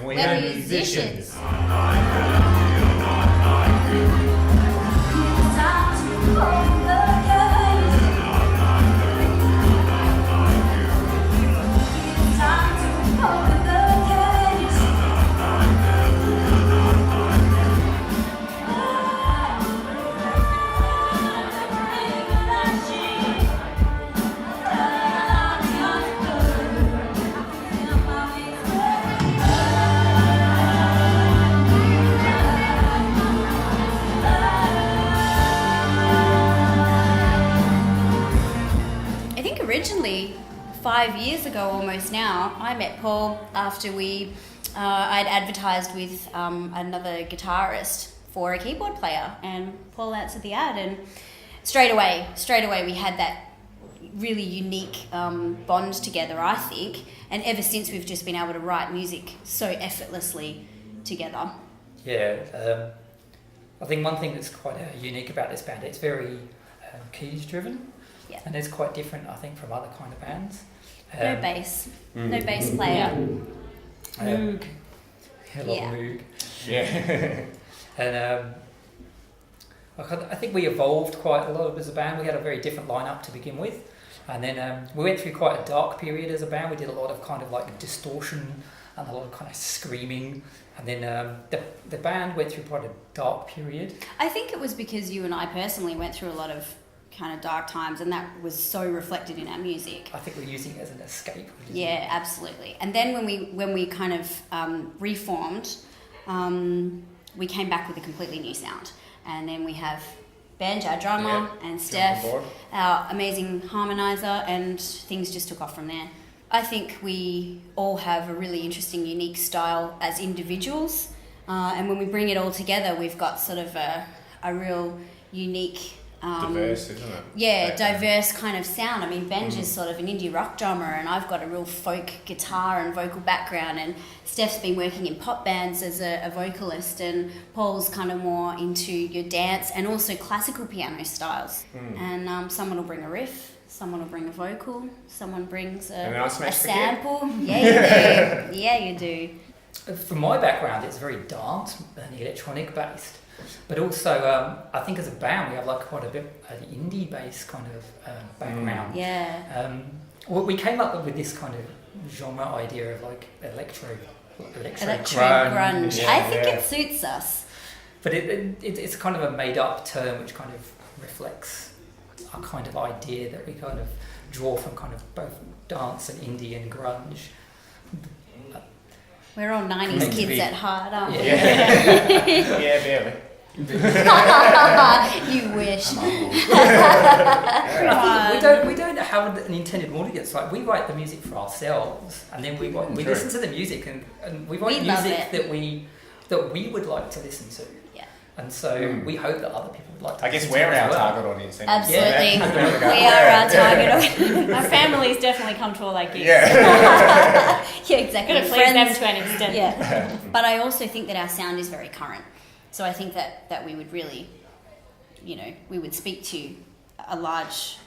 We're musicians. Originally, 5 years ago almost now, I met Paul after I'd advertised with another guitarist for a keyboard player, and Paul answered the ad, and straight away we had that really unique bond together, I think, and ever since we've just been able to write music so effortlessly together. Yeah, I think one thing that's quite unique about this band, it's very keys driven. Yeah. And it's quite different, I think, from other kind of bands. No bass player. Moog. Moog. Yeah. And I think we evolved quite a lot as a band. We had a very different lineup to begin with. And then we went through quite a dark period as a band. We did a lot of kind of like distortion and a lot of kind of screaming. And then the band went through quite a dark period. I think it was because you and I personally went through a lot of kind of dark times, and that was so reflected in our music. I think we're using it as an escape. Yeah, absolutely. And then when we kind of reformed, we came back with a completely new sound. And then we have Benj, our drummer, and Steph, our amazing harmonizer, and things just took off from there. I think we all have a really interesting, unique style as individuals, and when we bring it all together, we've got sort of a real unique diverse, isn't it? Yeah, diverse kind of sound. I mean, Benj is sort of an indie rock drummer, and I've got a real folk guitar and vocal background, and Steph's been working in pop bands as a vocalist, and Paul's kind of more into your dance and also classical piano styles. And someone will bring a riff, someone will bring a vocal, someone brings a sample. Yeah, you do. Yeah, you do. From my background, it's very dance and electronic based. But also, I think as a band, we have like quite a bit an indie based kind of background. Yeah. We came up with this kind of genre idea of like electro grunge. Yeah, I think it suits us. But it's kind of a made up term which kind of reflects a kind of idea that we kind of draw from kind of both dance and indie and grunge. We're all 90s kids at heart, aren't we? Yeah, barely. You wish. We don't have an intended audience. Like, we write the music for ourselves, and then we listen to the music, and we write music that we would like to listen to. Yeah. And so we hope that other people would like to. I guess we're our target audience. Absolutely, we are our target audience. Our families definitely come to all our gigs. Yeah, exactly. Gotta please them to an extent. Yeah, but I also think that our sound is very current. So I think that we would really, we would speak to a large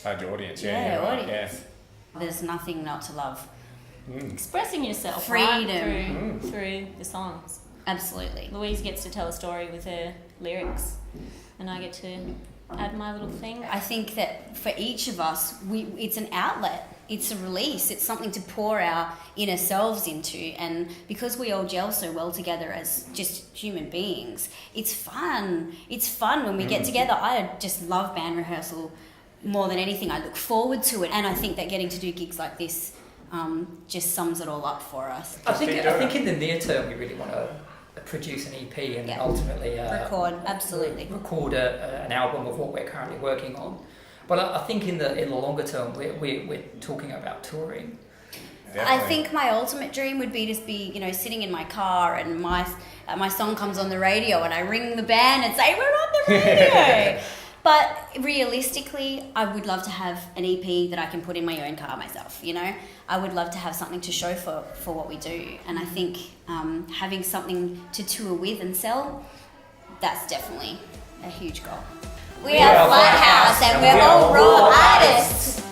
audience. Audience. Yeah. There's nothing not to love. Expressing yourself, freedom, through the songs. Absolutely. Louise gets to tell a story with her lyrics, and I get to add my little thing. I think that for each of us, it's an outlet. It's a release. It's something to pour our inner selves into. And because we all gel so well together as just human beings, it's fun. It's fun when we get together. I just love band rehearsal more than anything. I look forward to it. And I think that getting to do gigs like this just sums it all up for us. I think in the near term, we really want to produce an EP and ultimately record an album of what we're currently working on. But I think in the longer term, we're talking about touring. Definitely. I think my ultimate dream would be just be, sitting in my car and my song comes on the radio and I ring the band and say, we're on the radio. But realistically, I would love to have an EP that I can put in my own car myself, I would love to have something to show for what we do. And I think having something to tour with and sell, that's definitely a huge goal. We are FLIGHTHOUSE and we're all RAW artists.